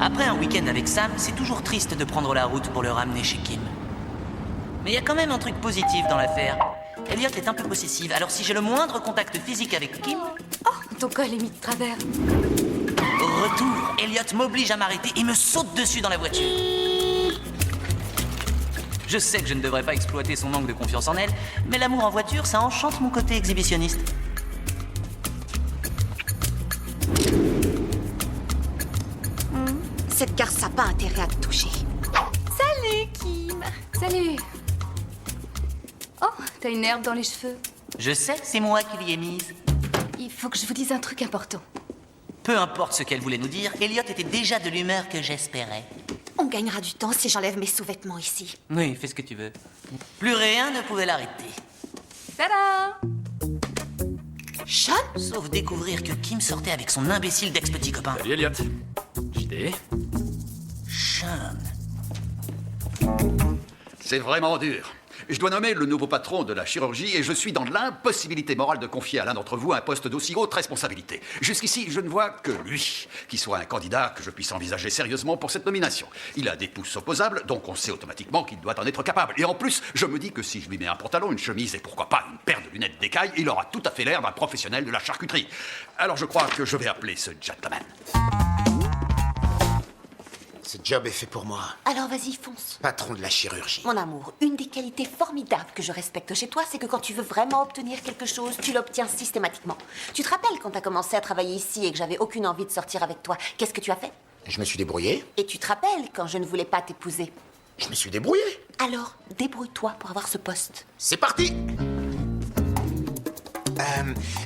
Après un week-end avec Sam, c'est toujours triste de prendre la route pour le ramener chez Kim. Mais il y a quand même un truc positif dans l'affaire. Elliot est un peu possessive, alors si j'ai le moindre contact physique avec Kim... Oh, ton col est mis de travers. Au retour, Elliot m'oblige à m'arrêter et me saute dessus dans la voiture. Je sais que je ne devrais pas exploiter son manque de confiance en elle, mais l'amour en voiture, ça enchante mon côté exhibitionniste. Cette garce n'a pas intérêt à te toucher. Salut, Kim. Salut. Oh, t'as une herbe dans les cheveux. Je sais, c'est moi qui l'y ai mise. Il faut que je vous dise un truc important. Peu importe ce qu'elle voulait nous dire, Elliot était déjà de l'humeur que j'espérais. On gagnera du temps si j'enlève mes sous-vêtements ici. Oui, fais ce que tu veux. Plus rien ne pouvait l'arrêter. Tada! Sean? Sauf découvrir que Kim sortait avec son imbécile d'ex-petit copain. Salut Elliot. JD. Sean. C'est vraiment dur. Je dois nommer le nouveau patron de la chirurgie et je suis dans l'impossibilité morale de confier à l'un d'entre vous un poste d'aussi haute responsabilité. Jusqu'ici, je ne vois que lui qui soit un candidat que je puisse envisager sérieusement pour cette nomination. Il a des pouces opposables, donc on sait automatiquement qu'il doit en être capable. Et en plus, je me dis que si je lui mets un pantalon, une chemise et pourquoi pas une paire de lunettes d'écaille, il aura tout à fait l'air d'un professionnel de la charcuterie. Alors je crois que je vais appeler ce gentleman. Ce job est fait pour moi. Alors vas-y, fonce. Patron de la chirurgie. Mon amour, une des qualités formidables que je respecte chez toi, c'est que quand tu veux vraiment obtenir quelque chose, tu l'obtiens systématiquement. Tu te rappelles quand t'as commencé à travailler ici et que j'avais aucune envie de sortir avec toi, qu'est-ce que tu as fait? Je me suis débrouillé. Et tu te rappelles quand je ne voulais pas t'épouser? Je me suis débrouillé. Alors, débrouille-toi pour avoir ce poste. C'est parti.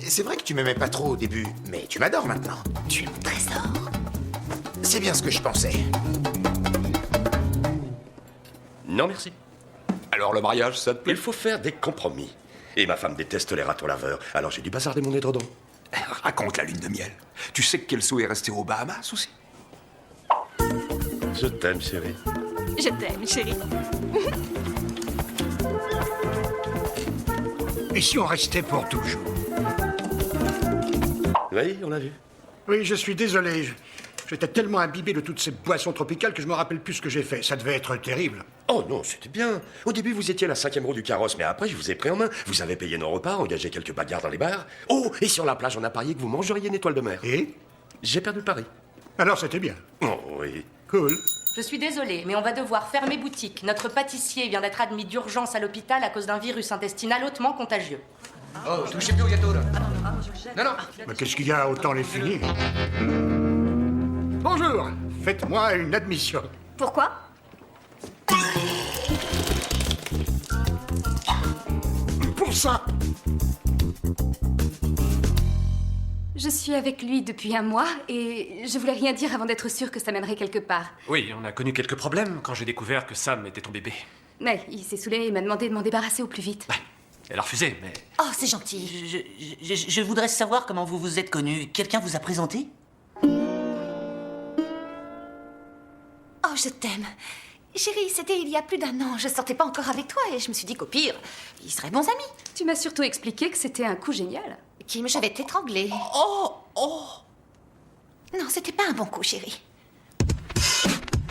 C'est vrai que tu m'aimais pas trop au début, mais tu m'adores maintenant. Tu es mon trésor. C'est bien ce que je pensais. Non merci. Alors le mariage, ça te plaît? Il faut faire des compromis. Et ma femme déteste les râteaux laveurs, alors j'ai dû bazarder mon édredon. Raconte la lune de miel. Tu sais que Kelso est resté aux Bahamas aussi? Je t'aime, chérie. Je t'aime, chérie. Et si on restait pour toujours? Oui, on l'a vu. Oui, je suis désolé. J'étais tellement imbibé de toutes ces boissons tropicales que je me rappelle plus ce que j'ai fait. Ça devait être terrible. Oh non, c'était bien. Au début, vous étiez la 5e roue du carrosse, mais après, je vous ai pris en main. Vous avez payé nos repas, engagé quelques bagarres dans les bars. Oh, et sur la plage, on a parié que vous mangeriez une étoile de mer. Et? J'ai perdu le pari. Alors c'était bien. Oh oui. Cool. Je suis désolée, mais on va devoir fermer boutique. Notre pâtissier vient d'être admis d'urgence à l'hôpital à cause d'un virus intestinal hautement contagieux. Oh, touchez plus au gâteau, là. Non, non. Mais qu'est-ce qu'il y a? Autant les finir. Bonjour. Faites-moi une admission. Pourquoi? Pour ça. Je suis avec lui depuis un mois et je voulais rien dire avant d'être sûre que ça mènerait quelque part. Oui, on a connu quelques problèmes quand j'ai découvert que Sam était ton bébé. Mais il s'est saoulé et m'a demandé de m'en débarrasser au plus vite. Elle a refusé, mais... Oh, c'est gentil. Je voudrais savoir comment vous vous êtes connus. Quelqu'un vous a présenté? Oh, je t'aime. Chérie, c'était il y a plus d'1 an. Je sortais pas encore avec toi et je me suis dit qu'au pire, ils seraient bons amis. Tu m'as surtout expliqué que c'était un coup génial. Kim, je vais t'étrangler. Oh, oh. Non, c'était pas un bon coup, chérie.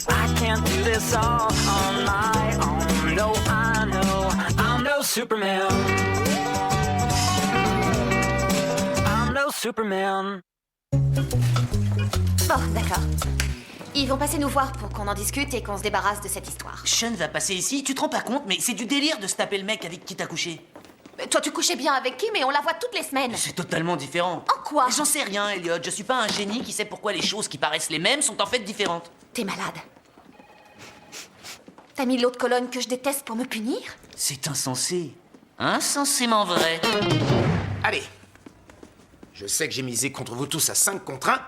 I can't do this all on my own. No, I know I'm no Superman. I'm no Superman. Bon, d'accord. Ils vont passer nous voir pour qu'on en discute et qu'on se débarrasse de cette histoire. Sean va passer ici, tu te rends pas compte, mais c'est du délire de se taper le mec avec qui t'as couché. Mais toi, tu couchais bien avec Kim et on la voit toutes les semaines. C'est totalement différent. En quoi? J'en sais rien, Elliot. Je suis pas un génie qui sait pourquoi les choses qui paraissent les mêmes sont en fait différentes. T'es malade. T'as mis l'autre colonne que je déteste pour me punir? C'est insensé. Insensément vrai. Allez. Je sais que j'ai misé contre vous tous à 5 contre 1,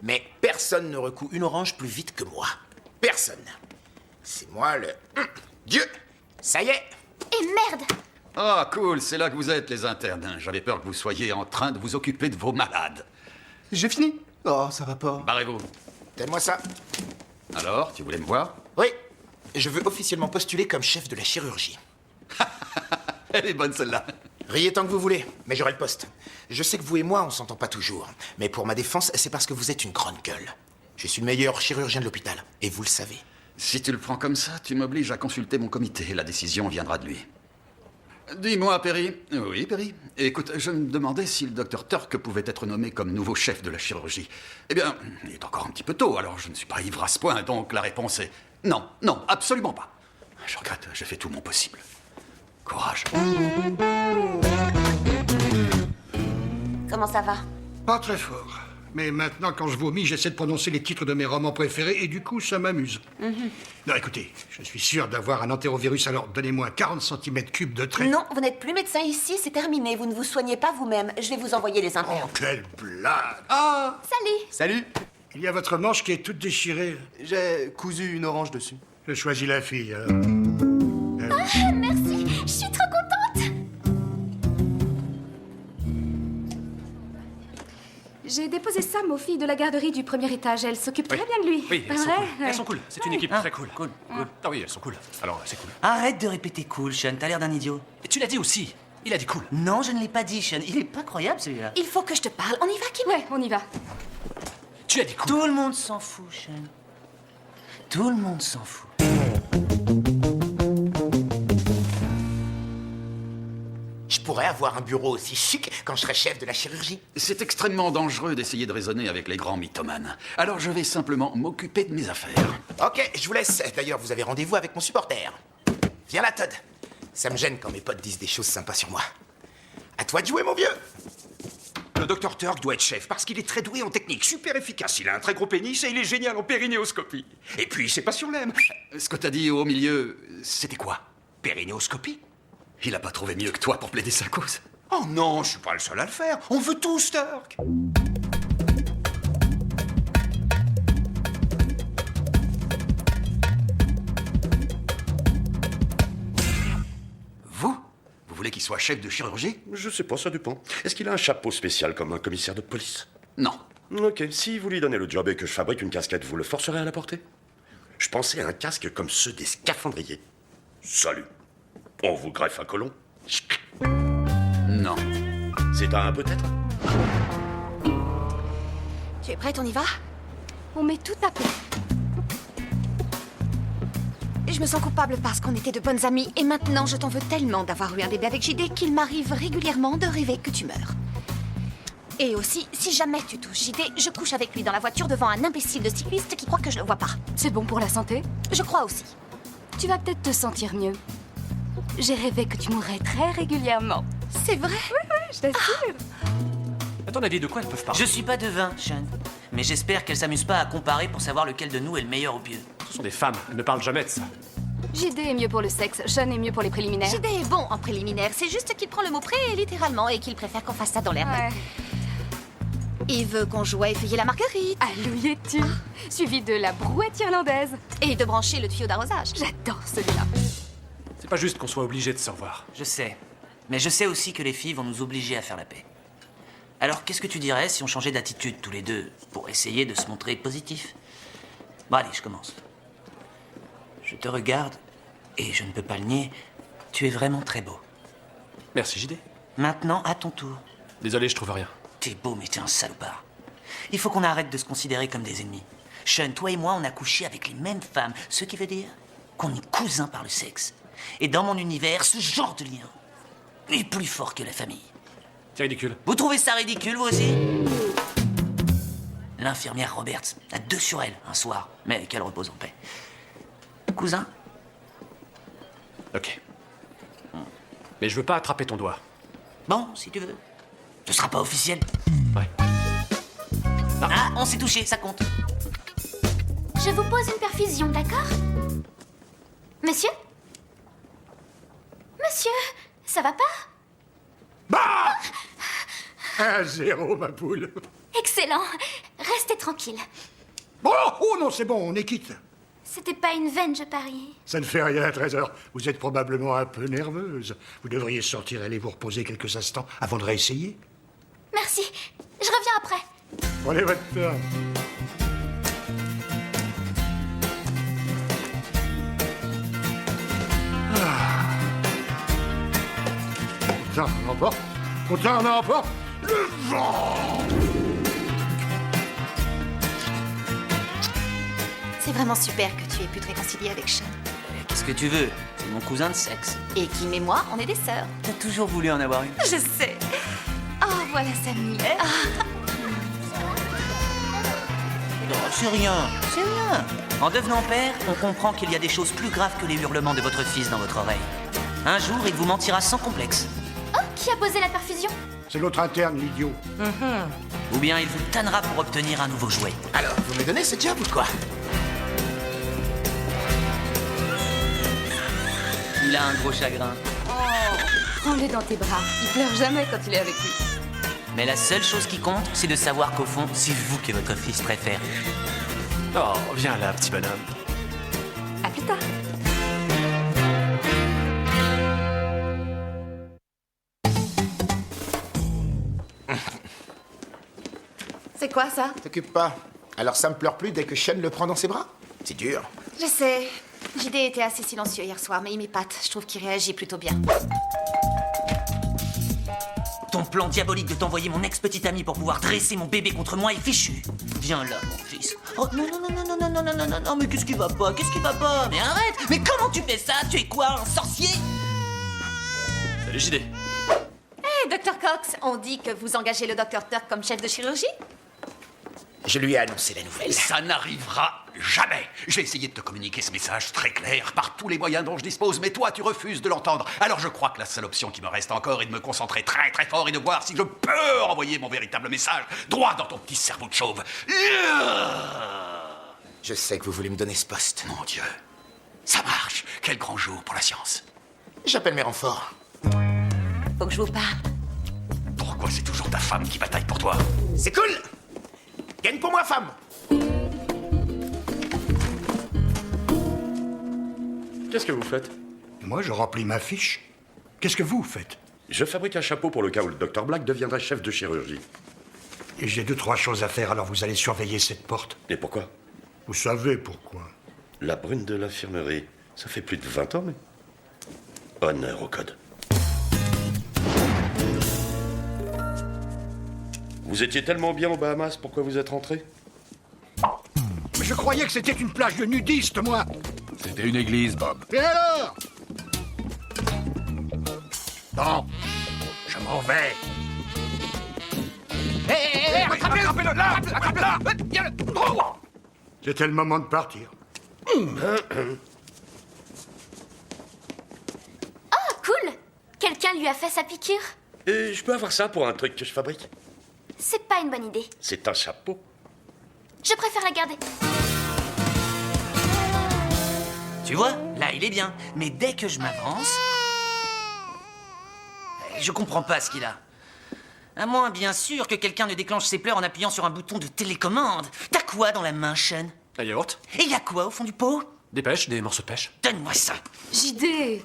mais personne ne recoue une orange plus vite que moi. Personne. C'est moi le... Dieu. Ça y est. Et merde! Ah, cool, c'est là que vous êtes, les internes. J'avais peur que vous soyez en train de vous occuper de vos malades. J'ai fini. Oh, ça va pas. Barrez-vous. Donne-moi ça. Alors, tu voulais me voir? Oui. Je veux officiellement postuler comme chef de la chirurgie. Elle est bonne, celle-là. Riez tant que vous voulez, mais j'aurai le poste. Je sais que vous et moi, on s'entend pas toujours. Mais pour ma défense, c'est parce que vous êtes une grande gueule. Je suis le meilleur chirurgien de l'hôpital, et vous le savez. Si tu le prends comme ça, tu m'obliges à consulter mon comité. La décision viendra de lui. Dis-moi, Perry. Oui, Perry. Écoute, je me demandais si le docteur Turk pouvait être nommé comme nouveau chef de la chirurgie. Eh bien, il est encore un petit peu tôt, alors je ne suis pas ivre à ce point, donc la réponse est non, non, absolument pas. Je regrette, j'ai fait tout mon possible. Courage. Comment ça va? Pas très fort. Mais maintenant, quand je vomis, j'essaie de prononcer les titres de mes romans préférés et du coup, ça m'amuse. Non, écoutez, je suis sûr d'avoir un entérovirus, alors donnez-moi 40 cm3 de trait. Non, vous n'êtes plus médecin ici, c'est terminé. Vous ne vous soignez pas vous-même. Je vais vous envoyer les internes. Oh, quelle blague! Ah! Salut. Salut! Il y a votre manche qui est toute déchirée. J'ai cousu une orange dessus. Je choisis la fille, alors. Ah, merci, je suis trop contente. J'ai déposé Sam aux filles de la garderie du premier étage. Elles s'occupent très bien de lui. Oui, elles Pas sont vrai? cool. Ouais. Elles sont cool. C'est une équipe très cool. Cool. Ah oui, elles sont cool. Alors, c'est cool. Arrête de répéter cool, Sean. T'as l'air d'un idiot. Et tu l'as dit aussi. Il a dit cool. Non, je ne l'ai pas dit, Sean. Il est pas croyable, celui-là. Il faut que je te parle. On y va, Kim? Ouais, on y va. Tu as dit cool. Tout le monde s'en fout, Sean. Tout le monde s'en fout. Je pourrais avoir un bureau aussi chic quand je serai chef de la chirurgie. C'est extrêmement dangereux d'essayer de raisonner avec les grands mythomanes. Alors je vais simplement m'occuper de mes affaires. Ok, je vous laisse. D'ailleurs, vous avez rendez-vous avec mon supporter. Viens là, Todd. Ça me gêne quand mes potes disent des choses sympas sur moi. À toi de jouer, mon vieux. Le docteur Turk doit être chef parce qu'il est très doué en technique, super efficace. Il a un très gros pénis et il est génial en périnéoscopie. Et puis, ses passions l'aiment. Ce que t'as dit au milieu, c'était quoi? Périnéoscopie? Il a pas trouvé mieux que toi pour plaider sa cause. Oh non, je suis pas le seul à le faire. On veut tous, Turk. Vous voulez qu'il soit chef de chirurgie? Je sais pas, ça dépend. Est-ce qu'il a un chapeau spécial comme un commissaire de police? Non. Ok, si vous lui donnez le job et que je fabrique une casquette, vous le forcerez à la porter? Je pensais à un casque comme ceux des scaphandriers. Salut. On vous greffe un colon? Non. C'est un peut-être? Tu es prête, on y va? On met tout à plat. Je me sens coupable parce qu'on était de bonnes amies et maintenant je t'en veux tellement d'avoir eu un bébé avec JD qu'il m'arrive régulièrement de rêver que tu meurs. Et aussi, si jamais tu touches JD, je couche avec lui dans la voiture devant un imbécile de cycliste qui croit que je le vois pas. C'est bon pour la santé? Je crois aussi. Tu vas peut-être te sentir mieux. J'ai rêvé que tu mourrais très régulièrement. C'est vrai? Oui, je t'assure. À ton avis, de quoi elles peuvent parler? Je suis pas devin, Sean. Mais j'espère qu'elles s'amusent pas à comparer pour savoir lequel de nous est le meilleur au pieu. Ce sont des femmes. Elles ne parlent jamais de ça. JD est mieux pour le sexe, Sean est mieux pour les préliminaires. JD est bon en préliminaire, c'est juste qu'il prend le mot pré littéralement et qu'il préfère qu'on fasse ça dans l'air. Ouais. Il veut qu'on joue à effeuiller la marguerite. À l'ouilletu, suivi de la brouette irlandaise. Et de brancher le tuyau d'arrosage. J'adore celui-là. C'est pas juste qu'on soit obligé de se revoir. Je sais. Mais je sais aussi que les filles vont nous obliger à faire la paix. Alors qu'est-ce que tu dirais si on changeait d'attitude tous les deux pour essayer de se montrer positif? Bon allez, je commence. Je te regarde et je ne peux pas le nier, tu es vraiment très beau. Merci, JD. Maintenant, à ton tour. Désolé, je trouve rien. T'es beau, mais t'es un salopard. Il faut qu'on arrête de se considérer comme des ennemis. Sean, toi et moi, on a couché avec les mêmes femmes, ce qui veut dire qu'on est cousins par le sexe. Et dans mon univers, ce genre de lien est plus fort que la famille. C'est ridicule. Vous trouvez ça ridicule, vous aussi? L'infirmière Roberts a 2 sur elle un soir, mais qu'elle repose en paix. Cousin? Ok. Mais je veux pas attraper ton doigt. Bon, si tu veux. Ce sera pas officiel. Ouais. Ah, on s'est touché, ça compte. Je vous pose une perfusion, d'accord? Monsieur? Monsieur, ça va pas? Bah 1-0, ma poule. Excellent. Restez tranquille. Oh non, c'est bon, on est quitte. C'était pas une veine, je parie. Ça ne fait rien, Trésor. Vous êtes probablement un peu nerveuse. Vous devriez sortir et aller vous reposer quelques instants avant de réessayer. Merci. Je reviens après. Prenez votre temps. Content, on emporte. Content, on emporte. Le vent. vraiment super que tu aies pu te réconcilier avec Sean. Qu'est-ce que tu veux? C'est mon cousin de sexe. Et Kim et moi, on est des sœurs. T'as toujours voulu en avoir une. Je sais. Oh, voilà Sammy. Ah. Non, c'est rien, c'est rien. En devenant père, on comprend qu'il y a des choses plus graves que les hurlements de votre fils dans votre oreille. Un jour, il vous mentira sans complexe. Oh, qui a posé la perfusion? C'est l'autre interne, l'idiot. Ou bien il vous tannera pour obtenir un nouveau jouet. Alors, vous me donnez ce job ou quoi? Il a un gros chagrin. Prends-le dans tes bras. Il pleure jamais quand il est avec lui. Mais la seule chose qui compte, c'est de savoir qu'au fond, c'est vous que votre fils préfère. Oh, viens là, petit bonhomme. À plus tard. C'est quoi ça? T'occupe pas. Alors ça me pleure plus dès que Sean le prend dans ses bras? C'est dur. Je sais. JD était assez silencieux hier soir, mais il m'épate. Je trouve qu'il réagit plutôt bien. Ton plan diabolique de t'envoyer mon ex-petite amie pour pouvoir dresser mon bébé contre moi est fichu. Viens là, mon fils. Oh non, non, non, non, non, non, non, non, non, non, mais qu'est-ce qui va pas? Qu'est-ce qui va pas? Mais arrête! Mais comment tu fais ça? Tu es quoi, un sorcier? Salut, JD. Hé, Dr. Cox, on dit que vous engagez le Dr. Turk comme chef de chirurgie? Je lui ai annoncé la nouvelle. Ça n'arrivera jamais. J'ai essayé de te communiquer ce message très clair par tous les moyens dont je dispose, mais toi, tu refuses de l'entendre. Alors je crois que la seule option qui me reste encore est de me concentrer très très fort et de voir si je peux envoyer mon véritable message droit dans ton petit cerveau de chauve. Je sais que vous voulez me donner ce poste. Mon Dieu, ça marche. Quel grand jour pour la science. J'appelle mes renforts. Faut que je vous parle. Pourquoi c'est toujours ta femme qui bataille pour toi? C'est cool! Gagne pour moi, femme! Qu'est-ce que vous faites? Moi, je remplis ma fiche. Qu'est-ce que vous faites? Je fabrique un chapeau pour le cas où le Dr. Black deviendrait chef de chirurgie. Et j'ai 2-3 choses à faire, alors vous allez surveiller cette porte. Et pourquoi? Vous savez pourquoi. La brune de l'infirmerie. Ça fait plus de 20 ans, mais... Honneur au code. Vous étiez tellement bien aux Bahamas, pourquoi vous êtes rentré? Mais je croyais que c'était une plage de nudistes, moi. C'était une église, Bob. Et alors? Non, je m'en vais. Hé, attrapez-le là! Attrapez-le! C'était le moment de partir. Oh, cool! Quelqu'un lui a fait sa piqûre? Et je peux avoir ça pour un truc que je fabrique? C'est pas une bonne idée. C'est un chapeau. Je préfère la garder. Tu vois, là, il est bien. Mais dès que je m'avance... Je comprends pas ce qu'il a. À moins, bien sûr, que quelqu'un ne déclenche ses pleurs en appuyant sur un bouton de télécommande. T'as quoi dans la main, Sean? Un yaourt. Et y a quoi au fond du pot? Des pêches, des morceaux de pêche. Donne-moi ça. JD.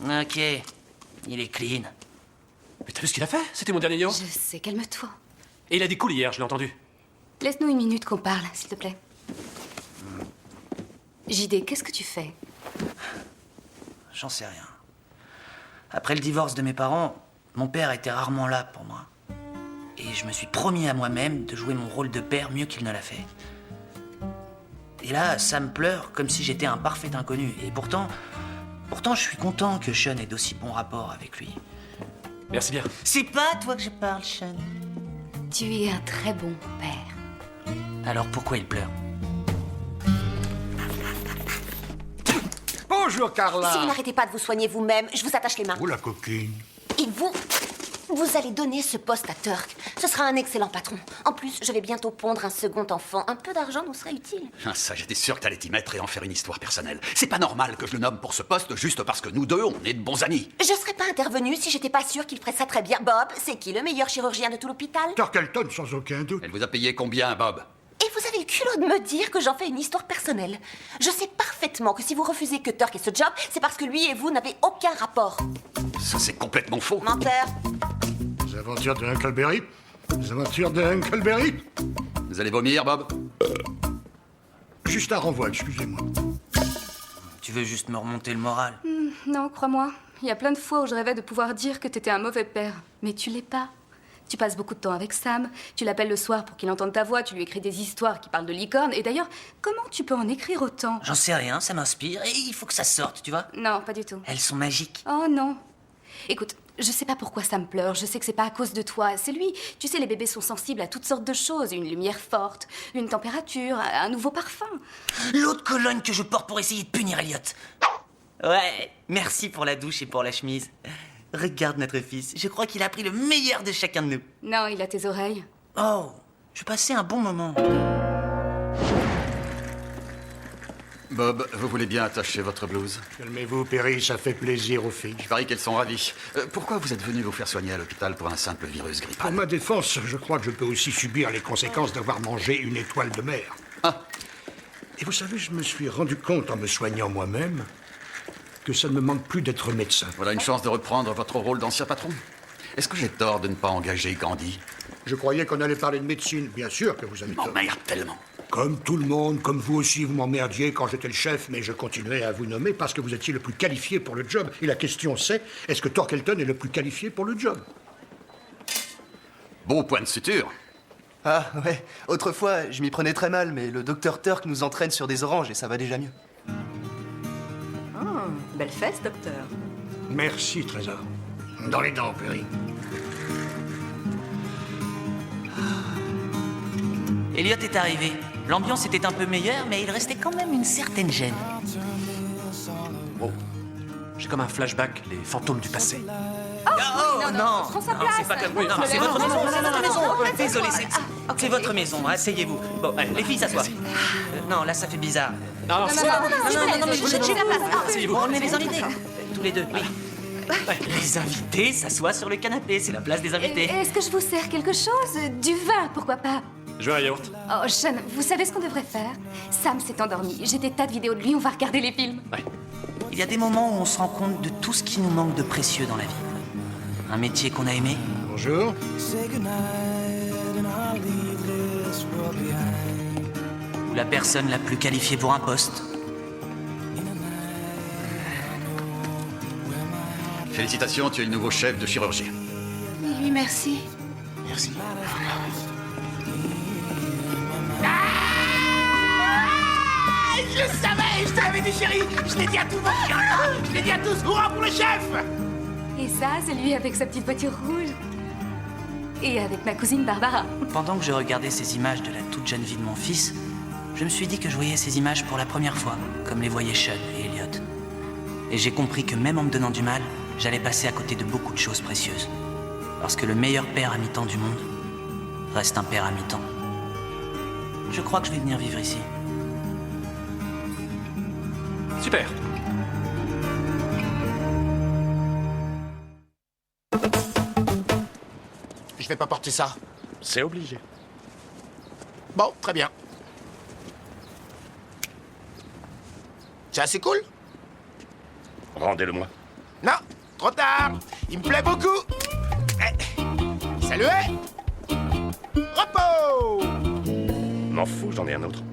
Ok. Il est clean. Mais t'as vu ce qu'il a fait? C'était mon dernier yaourt. Je sais, calme-toi. Et il a des coups hier, je l'ai entendu. Laisse-nous une minute qu'on parle, s'il te plaît. JD, qu'est-ce que tu fais? J'en sais rien. Après le divorce de mes parents, mon père était rarement là pour moi. Et je me suis promis à moi-même de jouer mon rôle de père mieux qu'il ne l'a fait. Et là, Sam pleure comme si j'étais un parfait inconnu. Et pourtant, je suis content que Sean ait d'aussi bons rapports avec lui. Merci bien. C'est pas à toi que je parle, Sean. Tu es un très bon père. Alors pourquoi il pleure? Bonjour, Carla. Si vous n'arrêtez pas de vous soigner vous-même, je vous attache les mains. Oh, la coquine. Et vous allez donner ce poste à Turk. Ce sera un excellent patron. En plus, je vais bientôt pondre un second enfant. Un peu d'argent nous serait utile. Ah, ça, j'étais sûr que t'allais t'y mettre et en faire une histoire personnelle. C'est pas normal que je le nomme pour ce poste juste parce que nous deux, on est de bons amis. Je serais pas intervenue si j'étais pas sûre qu'il ferait ça très bien. Bob, c'est qui le meilleur chirurgien de tout l'hôpital? Turkleton, sans aucun doute. Elle vous a payé combien, Bob? Et vous avez le culot de me dire que j'en fais une histoire personnelle. Je sais parfaitement que si vous refusez que Turk ait ce job, c'est parce que lui et vous n'avez aucun rapport. Ça, c'est complètement faux. Menteur. Les aventures de Huckleberry. Les aventures de Huckleberry. Vous allez vomir, Bob? Juste un renvoi, excusez-moi. Tu veux juste me remonter le moral? Non, crois-moi. Il y a plein de fois où je rêvais de pouvoir dire que t'étais un mauvais père. Mais tu l'es pas. Tu passes beaucoup de temps avec Sam, tu l'appelles le soir pour qu'il entende ta voix, tu lui écris des histoires qui parlent de licorne. Et d'ailleurs, comment tu peux en écrire autant? J'en sais rien, ça m'inspire et il faut que ça sorte, tu vois. Non, pas du tout. Elles sont magiques. Oh non. Écoute, je sais pas pourquoi Sam pleure, je sais que c'est pas à cause de toi, c'est lui. Tu sais, les bébés sont sensibles à toutes sortes de choses, une lumière forte, une température, un nouveau parfum. L'eau de Cologne que je porte pour essayer de punir Elliot. Ouais, merci pour la douche et pour la chemise. Regarde notre fils, je crois qu'il a pris le meilleur de chacun de nous. Non, il a tes oreilles. Oh, je passais un bon moment. Bob, vous voulez bien attacher votre blouse? Calmez-vous, Perry, ça fait plaisir aux filles. Je parie qu'elles sont ravies. Pourquoi vous êtes venu vous faire soigner à l'hôpital pour un simple virus grippal? Pour ma défense, je crois que je peux aussi subir les conséquences d'avoir mangé une étoile de mer. Ah. Et vous savez, je me suis rendu compte en me soignant moi-même que ça ne me manque plus d'être médecin. Voilà une chance de reprendre votre rôle d'ancien patron. Est-ce que j'ai tort de ne pas engager Gandhi? Je croyais qu'on allait parler de médecine. Bien sûr que vous avez tort. M'emmerde tellement. Comme tout le monde, comme vous aussi, vous m'emmerdiez quand j'étais le chef, mais je continuerai à vous nommer parce que vous étiez le plus qualifié pour le job. Et la question c'est, est-ce que Torkelton est le plus qualifié pour le job? Bon point de suture. Ah, ouais. Autrefois, je m'y prenais très mal, mais le docteur Turk nous entraîne sur des oranges et ça va déjà mieux. Belle fesse, docteur. Merci, Trésor. Dans les dents, Perry. Elliot est arrivé. L'ambiance était un peu meilleure, mais il restait quand même une certaine gêne. Oh, j'ai comme un flashback, les fantômes du passé. Oh non, prends sa non, place. c'est pas comme Oui, non, c'est votre maison, non, c'est non, votre non, maison. non, non, Désolé, non, c'est votre maison. Asseyez-vous. Bon, allez, les filles, s'assoient. Non, là, ça fait bizarre. Non, mais vous êtes chez la place. Asseyez-vous. On est les invités. Tous les deux, oui. Les invités s'assoient sur le canapé, c'est la place des invités. Est-ce que je vous sers quelque chose? Du vin, pourquoi pas? Je veux un yaourt. Oh, Sean, vous savez ce qu'on devrait faire? Sam s'est endormi. J'ai des tas de vidéos de lui, on va regarder les films. Il y a des moments où on se rend compte de tout ce qui nous manque de précieux dans la vie. Un métier qu'on a aimé. Bonjour. Ou la personne la plus qualifiée pour un poste. Félicitations, tu es le nouveau chef de chirurgie. Oui, merci. Merci. Je t'avais dit, chérie. Je l'ai dit à tout le monde. Je l'ai dit à tous. Hurrah pour le chef. Et ça, c'est lui avec sa petite voiture rouge. Et avec ma cousine Barbara. Pendant que je regardais ces images de la toute jeune vie de mon fils, je me suis dit que je voyais ces images pour la première fois, comme les voyaient Sean et Elliot. Et j'ai compris que même en me donnant du mal, j'allais passer à côté de beaucoup de choses précieuses. Parce que le meilleur père à mi-temps du monde reste un père à mi-temps. Je crois que je vais venir vivre ici. Super. Je vais pas porter ça. C'est obligé. Bon, très bien. C'est assez cool? Rendez-le-moi. Non, trop tard. Il me plaît beaucoup. Salut. Repos. M'en fous, j'en ai un autre.